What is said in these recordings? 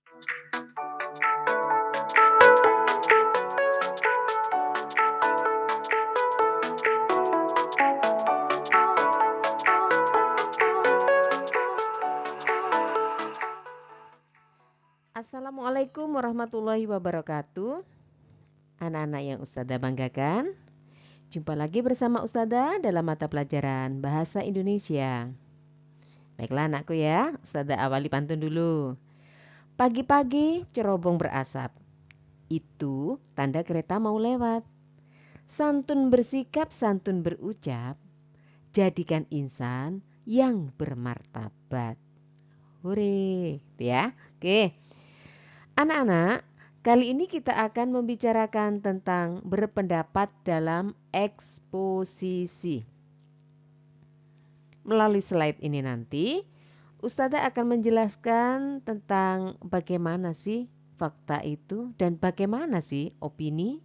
Assalamualaikum warahmatullahi wabarakatuh. Anak-anak yang Ustazah banggakan, jumpa lagi bersama Ustazah dalam mata pelajaran Bahasa Indonesia. Baiklah anakku ya, Ustazah awali pantun dulu. Pagi-pagi cerobong berasap, itu tanda kereta mau lewat. Santun bersikap, santun berucap, jadikan insan yang bermartabat. Hore, gitu ya. Oke, anak-anak, kali ini kita akan membicarakan tentang berpendapat dalam eksposisi. Melalui slide ini nanti, Ustazah akan menjelaskan tentang bagaimana sih fakta itu dan bagaimana sih opini.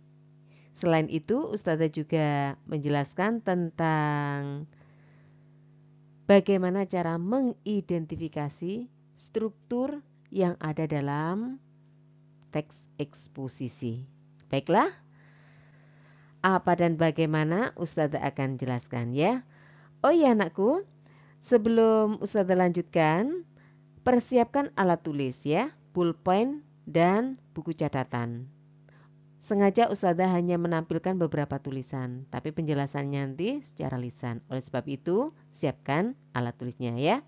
Selain itu, Ustazah juga menjelaskan tentang bagaimana cara mengidentifikasi struktur yang ada dalam teks eksposisi. Baiklah, apa dan bagaimana Ustazah akan jelaskan ya. Oh iya anakku, sebelum Ustazah lanjutkan, persiapkan alat tulis ya, pulpen dan buku catatan. Sengaja Ustazah hanya menampilkan beberapa tulisan, tapi penjelasannya nanti secara lisan. Oleh sebab itu, siapkan alat tulisnya ya.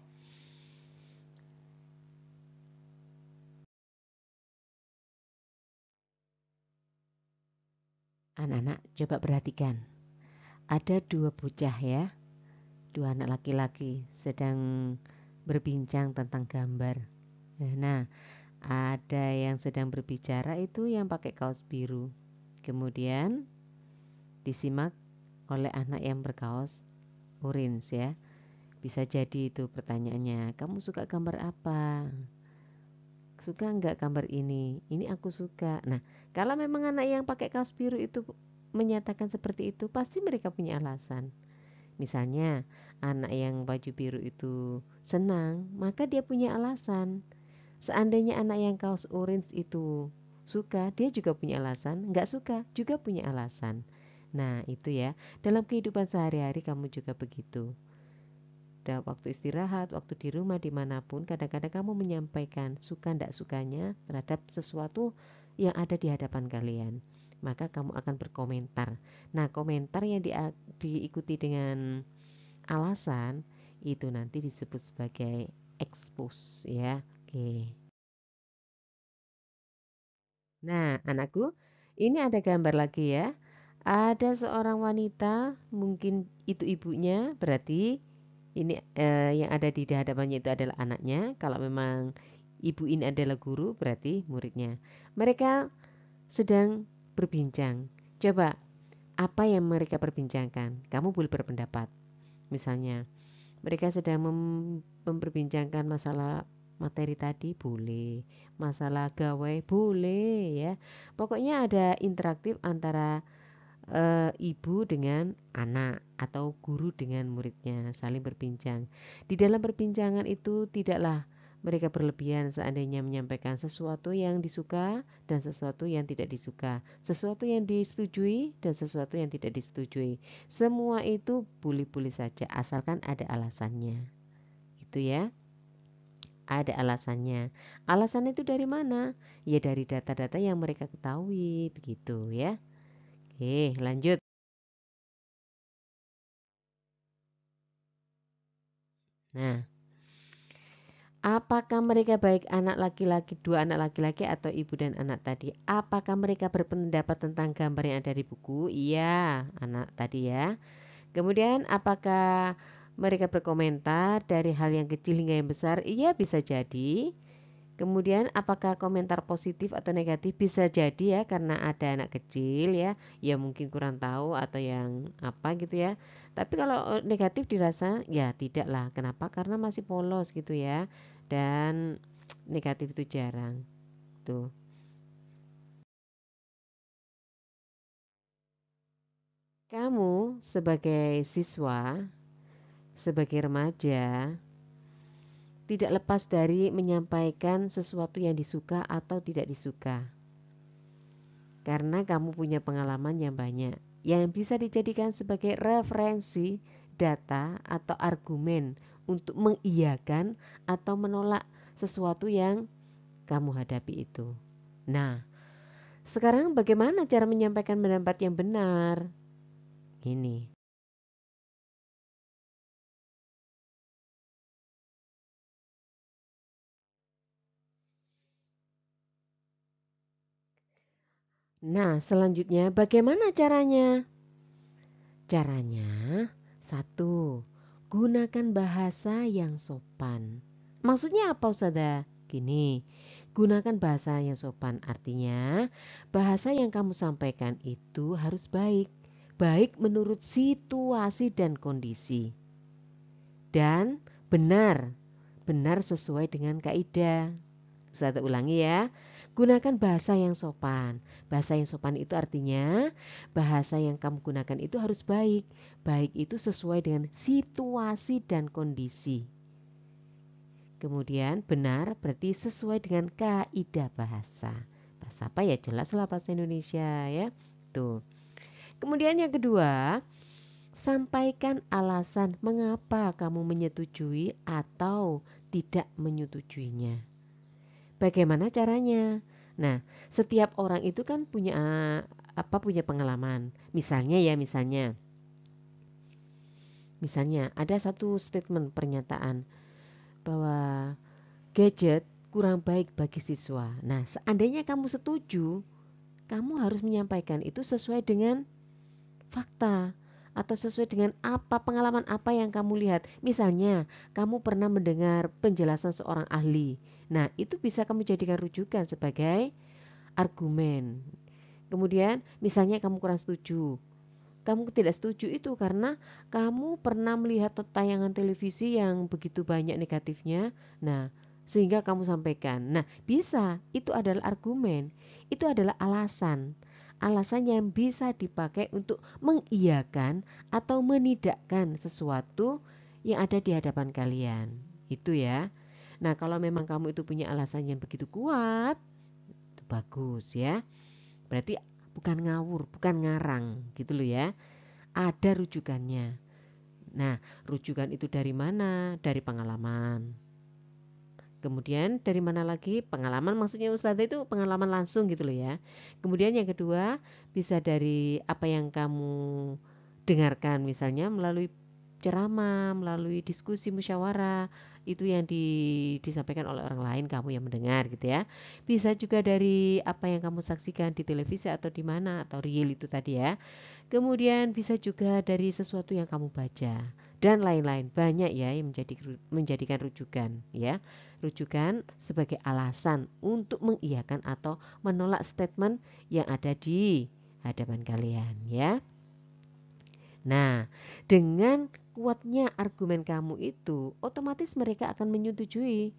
Anak-anak coba perhatikan. Ada dua bocah ya, dua anak laki-laki sedang berbincang tentang gambar. Nah, ada yang sedang berbicara itu yang pakai kaos biru. Kemudian disimak oleh anak yang berkaos orange ya. Bisa jadi itu pertanyaannya, kamu suka gambar apa? Suka nggak gambar ini? Ini aku suka. Nah, kalau memang anak yang pakai kaos biru itu menyatakan seperti itu, pasti mereka punya alasan. Misalnya, anak yang baju biru itu senang, maka dia punya alasan. Seandainya anak yang kaos orange itu suka, dia juga punya alasan. Nggak suka, juga punya alasan. Nah, itu ya. Dalam kehidupan sehari-hari kamu juga begitu. Dan waktu istirahat, waktu di rumah, dimanapun, kadang-kadang kamu menyampaikan suka ndak sukanya terhadap sesuatu yang ada di hadapan kalian. Maka kamu akan berkomentar. Nah, komentar yang diikuti dengan alasan itu nanti disebut sebagai expose ya. Oke. Nah, anakku, ini ada gambar lagi ya. Ada seorang wanita, mungkin itu ibunya, berarti ini yang ada di hadapannya itu adalah anaknya. Kalau memang ibu ini adalah guru, berarti muridnya. Mereka sedang berbincang. Coba, apa yang mereka perbincangkan? Kamu boleh berpendapat. Misalnya, mereka sedang memperbincangkan masalah materi tadi boleh, masalah gawai boleh ya. Pokoknya ada interaktif antara ibu dengan anak atau guru dengan muridnya saling berbincang. Di dalam perbincangan itu tidaklah mereka berlebihan seandainya menyampaikan sesuatu yang disuka dan sesuatu yang tidak disuka, sesuatu yang disetujui dan sesuatu yang tidak disetujui. Semua itu boleh-boleh saja asalkan ada alasannya. Gitu ya. Ada alasannya. Alasannya itu dari mana? Ya dari data-data yang mereka ketahui, begitu ya. Oke, lanjut. Nah, apakah mereka baik anak laki-laki, dua anak laki-laki atau ibu dan anak tadi? Apakah mereka berpendapat tentang gambar yang ada di buku? Iya, anak tadi ya. Kemudian apakah mereka berkomentar dari hal yang kecil hingga yang besar? Iya, bisa jadi. Kemudian apakah komentar positif atau negatif? Bisa jadi ya karena ada anak kecil ya, ya mungkin kurang tahu atau yang apa gitu ya. Tapi kalau negatif dirasa ya tidak lah. Kenapa? Karena masih polos gitu ya. Dan negatif itu jarang. Tuh. Kamu sebagai siswa, sebagai remaja, tidak lepas dari menyampaikan sesuatu yang disuka atau tidak disuka. Karena kamu punya pengalaman yang banyak, yang bisa dijadikan sebagai referensi, data, atau argumen untuk mengiyakan atau menolak sesuatu yang kamu hadapi itu. Nah, sekarang bagaimana cara menyampaikan pendapat yang benar? Ini. Nah, selanjutnya bagaimana caranya? Caranya, satu, gunakan bahasa yang sopan. Maksudnya apa, Ustazah? Gini, gunakan bahasa yang sopan artinya bahasa yang kamu sampaikan itu harus baik. Baik menurut situasi dan kondisi. Dan benar, benar sesuai dengan kaidah. Ustazah ulangi ya. Gunakan bahasa yang sopan. Bahasa yang sopan itu artinya bahasa yang kamu gunakan itu harus baik. Baik itu sesuai dengan situasi dan kondisi. Kemudian benar berarti sesuai dengan kaidah bahasa. Bahasa apa ya? Jelaslah bahasa Indonesia ya. Tuh. Kemudian yang kedua, sampaikan alasan mengapa kamu menyetujui atau tidak menyetujuinya. Bagaimana caranya? Nah, setiap orang itu kan punya pengalaman. Misalnya ada satu statement pernyataan bahwa gadget kurang baik bagi siswa. Nah, seandainya kamu setuju, kamu harus menyampaikan itu sesuai dengan fakta atau sesuai dengan pengalaman apa yang kamu lihat. Misalnya, kamu pernah mendengar penjelasan seorang ahli. Nah, itu bisa kamu jadikan rujukan sebagai argumen. Kemudian, misalnya kamu kurang setuju. Kamu tidak setuju itu karena kamu pernah melihat tayangan televisi yang begitu banyak negatifnya. Nah, sehingga kamu sampaikan. Nah, bisa. Itu adalah argumen. Itu adalah alasan. Alasan yang bisa dipakai untuk mengiyakan atau menidakkan sesuatu yang ada di hadapan kalian. Itu ya. Nah, kalau memang kamu itu punya alasan yang begitu kuat, itu bagus ya. Berarti bukan ngawur, bukan ngarang gitu loh ya. Ada rujukannya. Nah, rujukan itu dari mana? Dari pengalaman. Kemudian dari mana lagi? Pengalaman maksudnya Ustazah itu pengalaman langsung gitu loh ya. Kemudian yang kedua bisa dari apa yang kamu dengarkan misalnya melalui ceramah, melalui diskusi musyawarah itu yang disampaikan oleh orang lain kamu yang mendengar gitu ya. Bisa juga dari apa yang kamu saksikan di televisi atau di mana atau real itu tadi ya. Kemudian bisa juga dari sesuatu yang kamu baca dan lain-lain. Banyak ya yang menjadikan rujukan ya. Rujukan sebagai alasan untuk mengiyakan atau menolak statement yang ada di hadapan kalian ya. Nah, dengan kuatnya argumen kamu itu, otomatis mereka akan menyetujui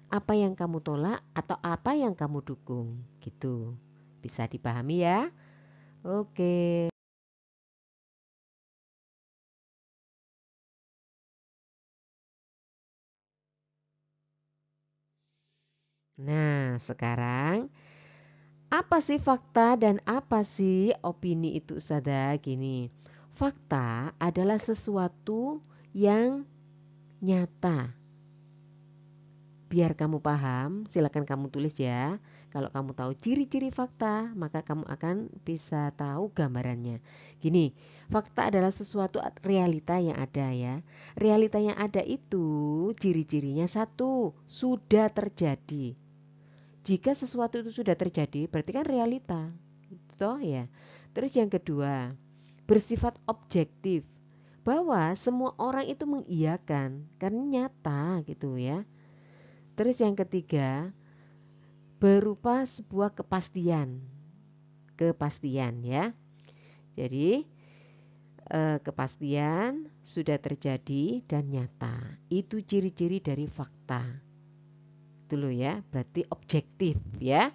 apa yang kamu tolak atau apa yang kamu dukung gitu. Bisa dipahami ya? Oke. Nah, sekarang apa sih fakta dan apa sih opini itu Ustazah? Gini, fakta adalah sesuatu yang nyata. Biar kamu paham, silakan kamu tulis ya. Kalau kamu tahu ciri-ciri fakta, maka kamu akan bisa tahu gambarannya. Gini, fakta adalah sesuatu realita yang ada ya. Realita yang ada itu ciri-cirinya satu, sudah terjadi. Jika sesuatu itu sudah terjadi, berarti kan realita. Toh ya. Terus yang kedua, bersifat objektif. Bahwa semua orang itu mengiyakan karena nyata gitu ya. Terus yang ketiga, berupa sebuah kepastian. Kepastian ya. Jadi kepastian sudah terjadi dan nyata. Itu ciri-ciri dari fakta. Itu loh ya, berarti objektif ya.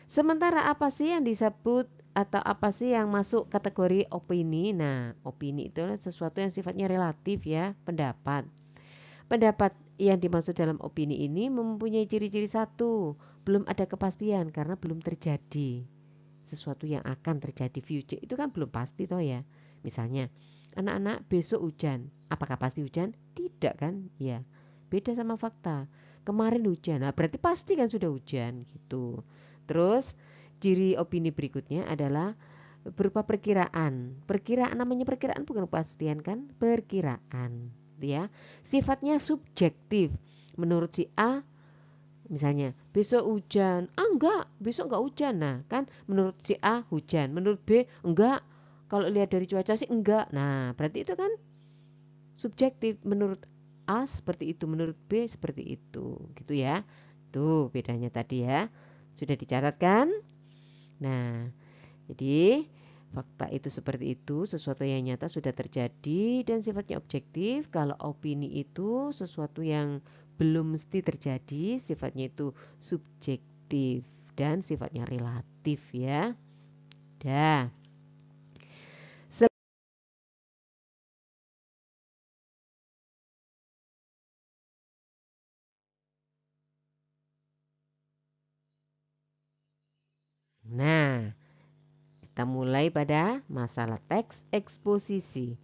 Sementara apa sih yang disebut atau apa sih yang masuk kategori opini? Nah, opini itu adalah sesuatu yang sifatnya relatif ya, pendapat. Pendapat yang dimaksud dalam opini ini mempunyai ciri-ciri satu, belum ada kepastian karena belum terjadi. Sesuatu yang akan terjadi future itu kan belum pasti toh ya. Misalnya, anak-anak besok hujan. Apakah pasti hujan? Tidak kan? Ya. Beda sama fakta. Kemarin hujan. Nah, berarti pasti kan sudah hujan gitu. Terus ciri opini berikutnya adalah berupa perkiraan. Perkiraan namanya perkiraan bukan kepastian kan? Perkiraan, ya. Sifatnya subjektif. Menurut si A misalnya besok hujan, enggak, besok enggak hujan. Nah kan menurut si A hujan, menurut B enggak, kalau lihat dari cuaca sih enggak. Nah berarti itu kan subjektif, menurut A seperti itu, menurut B seperti itu, gitu ya. Tuh bedanya tadi ya, sudah dicatatkan. Nah jadi fakta itu seperti itu, sesuatu yang nyata sudah terjadi dan sifatnya objektif. Kalau opini itu sesuatu yang belum mesti terjadi, sifatnya itu subjektif dan sifatnya relatif ya. Dah. Nah, kita mulai pada masalah teks eksposisi.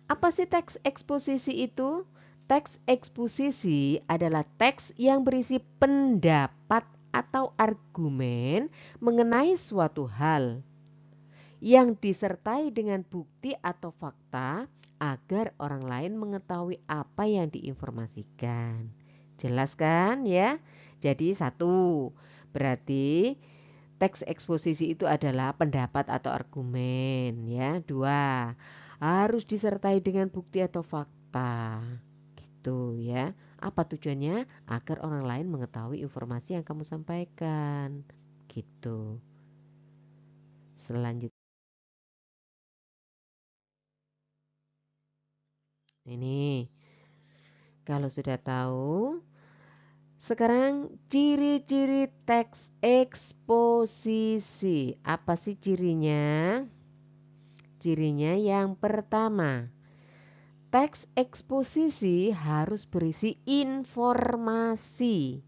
Apa sih teks eksposisi itu? Teks eksposisi adalah teks yang berisi pendapat atau argumen mengenai suatu hal yang disertai dengan bukti atau fakta agar orang lain mengetahui apa yang diinformasikan. Jelas kan ya? Jadi satu, berarti teks eksposisi itu adalah pendapat atau argumen ya. Dua, harus disertai dengan bukti atau fakta. Gitu ya. Apa tujuannya? Agar orang lain mengetahui informasi yang kamu sampaikan. Gitu. Selanjutnya ini kalau sudah tahu, sekarang ciri-ciri teks eksposisi. Apa sih cirinya? Cirinya yang pertama, teks eksposisi harus berisi informasi.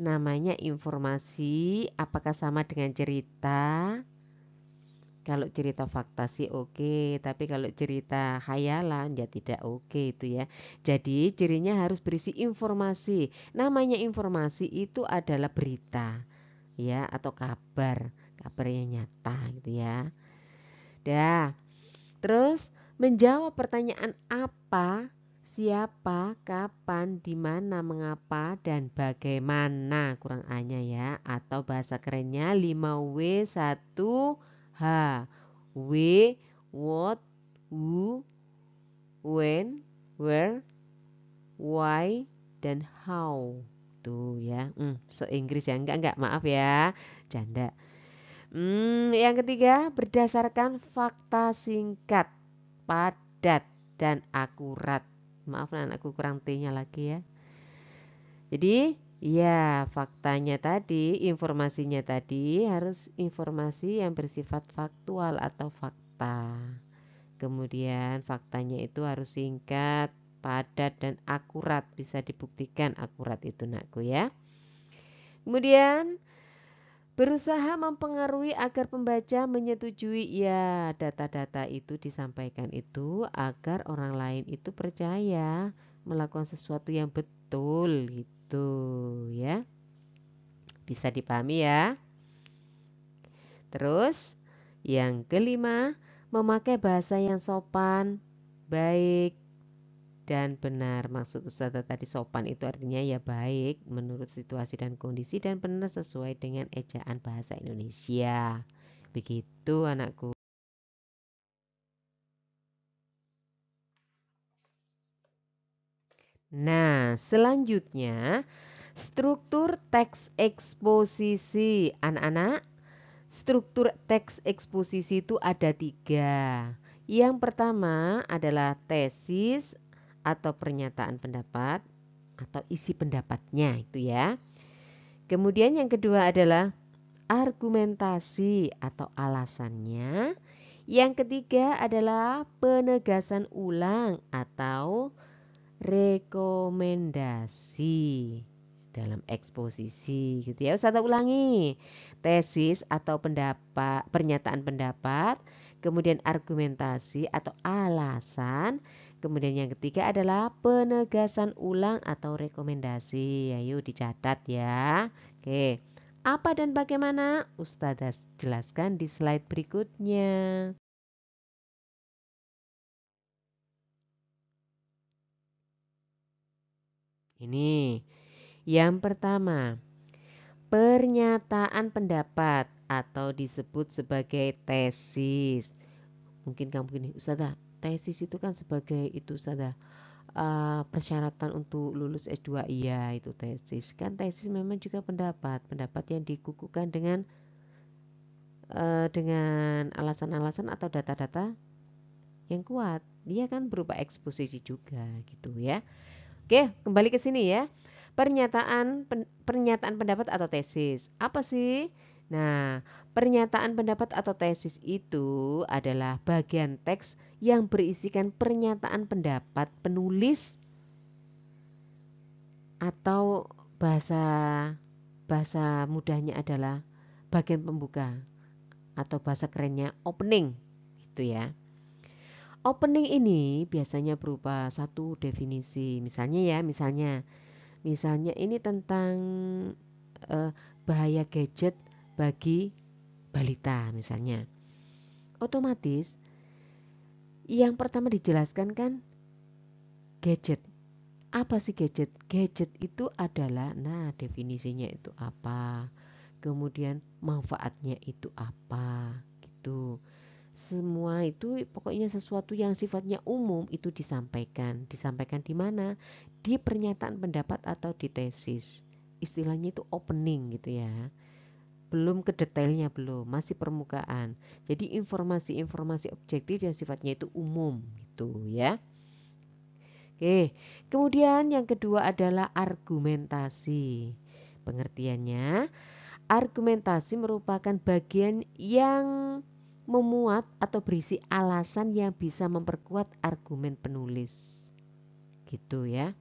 Namanya informasi, apakah sama dengan cerita? Kalau cerita fakta sih oke, tapi kalau cerita khayalan ya tidak oke itu ya. Jadi cirinya harus berisi informasi. Namanya informasi itu adalah berita ya atau kabar, kabar yang nyata gitu ya. Dah. Terus menjawab pertanyaan apa, siapa, kapan, di mana, mengapa, dan bagaimana kurang A-nya ya. Atau bahasa kerennya 5W1H. W, what, who, when, where, why, dan how. Tuh ya. So Inggris ya. Enggak, maaf ya. Canda. Yang ketiga, berdasarkan fakta singkat, padat, dan akurat. Maaf anakku kurang T-nya lagi ya. Jadi, ya faktanya tadi, informasinya tadi harus informasi yang bersifat faktual atau fakta. Kemudian faktanya itu harus singkat, padat, dan akurat. Bisa dibuktikan akurat itu nakku ya. Kemudian berusaha mempengaruhi agar pembaca menyetujui ya data-data itu disampaikan itu agar orang lain itu percaya melakukan sesuatu yang betul gitu ya. Bisa dipahami ya. Terus yang kelima, memakai bahasa yang sopan, baik, dan benar. Maksud Ustazah tadi sopan itu artinya ya baik menurut situasi dan kondisi dan benar sesuai dengan ejaan bahasa Indonesia. Begitu anakku. Nah, selanjutnya struktur teks eksposisi. Anak-anak, struktur teks eksposisi itu ada 3. Yang pertama adalah tesis atau pernyataan pendapat atau isi pendapatnya itu ya. Kemudian yang kedua adalah argumentasi atau alasannya. Yang ketiga adalah penegasan ulang atau rekomendasi. rekomendasi dalam eksposisi gitu ya. Ustazah ulangi. Tesis atau pendapat, pernyataan pendapat, kemudian argumentasi atau alasan, kemudian yang ketiga adalah penegasan ulang atau rekomendasi. Ayo dicatat ya. Oke. Apa dan bagaimana? Ustazah jelaskan di slide berikutnya. Ini yang pertama, pernyataan pendapat atau disebut sebagai tesis. Mungkin kamu gini, Ustazah, tesis itu kan sebagai itu Ustazah, persyaratan untuk lulus S2. Iya, itu tesis. Kan tesis memang juga pendapat yang dikukuhkan dengan alasan-alasan atau data-data yang kuat. Dia kan berupa eksposisi juga gitu ya. Oke, kembali ke sini ya. Pernyataan pendapat atau tesis. Apa sih? Nah, pernyataan pendapat atau tesis itu adalah bagian teks yang berisikan pernyataan pendapat penulis atau bahasa bahasa mudahnya adalah bagian pembuka atau bahasa kerennya opening gitu ya. Opening ini biasanya berupa satu definisi. Misalnya ini tentang bahaya gadget bagi balita misalnya. Otomatis yang pertama dijelaskan kan gadget. Apa sih gadget? Gadget itu adalah, nah definisinya itu apa, kemudian manfaatnya itu apa, gitu. Semua itu pokoknya sesuatu yang sifatnya umum itu disampaikan. Disampaikan di mana? Di pernyataan pendapat atau di tesis. Istilahnya itu opening gitu ya. Belum ke detailnya, belum, masih permukaan. Jadi informasi-informasi objektif yang sifatnya itu umum gitu ya. Oke, kemudian yang kedua adalah argumentasi. Pengertiannya, argumentasi merupakan bagian yang memuat atau berisi alasan yang bisa memperkuat argumen penulis. Gitu ya.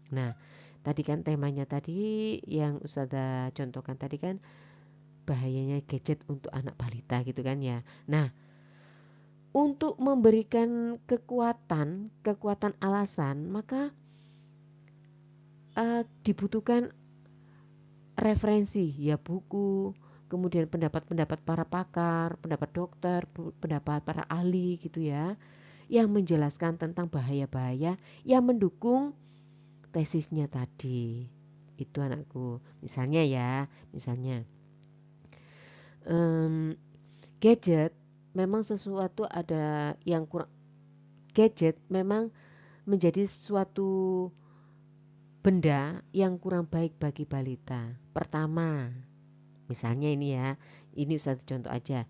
Nah, tadi kan temanya tadi yang Ustazah contohkan tadi kan bahayanya gadget untuk anak balita gitu kan ya. Nah, untuk memberikan kekuatan alasan, maka dibutuhkan referensi ya, buku, kemudian pendapat-pendapat para pakar, pendapat dokter, pendapat para ahli gitu ya, yang menjelaskan tentang bahaya-bahaya yang mendukung tesisnya tadi. Itu anakku. Misalnya gadget memang sesuatu ada yang kurang. Gadget memang menjadi suatu benda yang kurang baik bagi balita. Pertama, misalnya ini Ustaz contoh aja,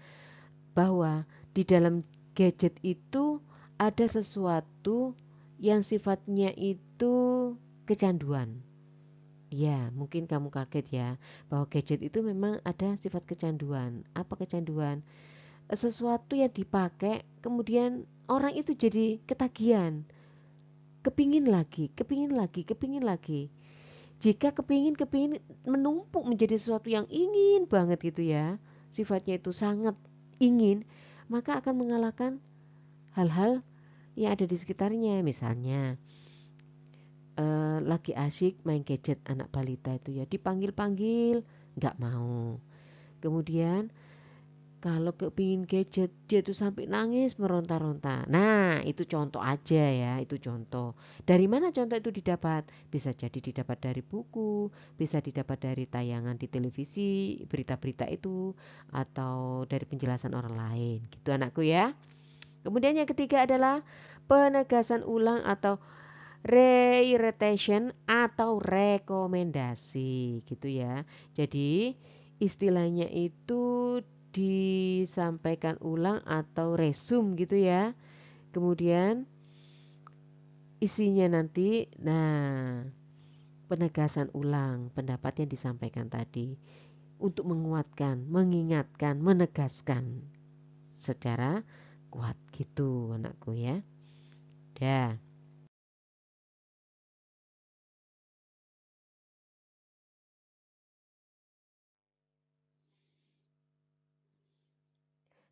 bahwa di dalam gadget itu ada sesuatu yang sifatnya itu kecanduan. Ya, mungkin kamu kaget ya, bahwa gadget itu memang ada sifat kecanduan. Apa kecanduan? Sesuatu yang dipakai, kemudian orang itu jadi ketagihan. Kepingin lagi. Jika kepingin menumpuk menjadi sesuatu yang ingin banget gitu ya, sifatnya itu sangat ingin, maka akan mengalahkan hal-hal yang ada di sekitarnya. Misalnya lagi asyik main gadget anak balita itu ya, dipanggil-panggil nggak mau. Kemudian kalau kepingin gadget dia tuh sampai nangis meronta-ronta. Nah, itu contoh aja ya, itu contoh. Dari mana contoh itu didapat? Bisa jadi didapat dari buku, bisa didapat dari tayangan di televisi, berita-berita itu, atau dari penjelasan orang lain. Gitu anakku ya. Kemudian yang ketiga adalah penegasan ulang atau reiteration atau rekomendasi gitu ya. Jadi istilahnya itu disampaikan ulang atau resume gitu ya. Kemudian isinya nanti, nah, penegasan ulang pendapat yang disampaikan tadi untuk menguatkan, mengingatkan, menegaskan secara kuat gitu anakku ya. Dah.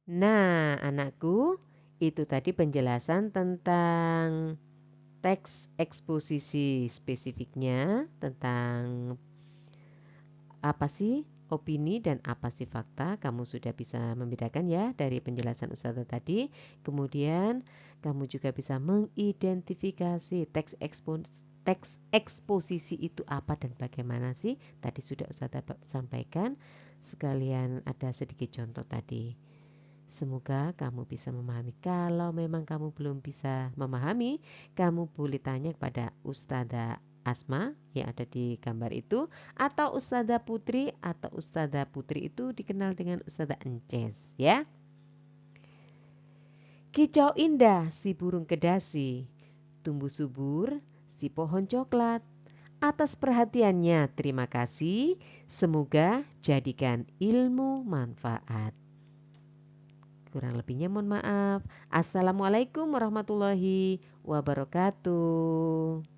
Nah, anakku, itu tadi penjelasan tentang teks eksposisi spesifiknya, tentang apa sih opini dan apa sih fakta. Kamu sudah bisa membedakan ya dari penjelasan Ustazah tadi. Kemudian kamu juga bisa mengidentifikasi teks eksposisi itu apa dan bagaimana sih. Tadi sudah Ustazah sampaikan. Sekalian ada sedikit contoh tadi. Semoga kamu bisa memahami. Kalau memang kamu belum bisa memahami, kamu boleh tanya kepada Ustazah Asma yang ada di gambar itu, atau Ustazah Putri, atau Ustazah Putri itu dikenal dengan Ustazah Ences ya. Kicau indah si burung kedasi, tumbuh subur si pohon coklat. Atas perhatiannya terima kasih. Semoga jadikan ilmu manfaat. Kurang lebihnya mohon maaf. Assalamualaikum warahmatullahi wabarakatuh.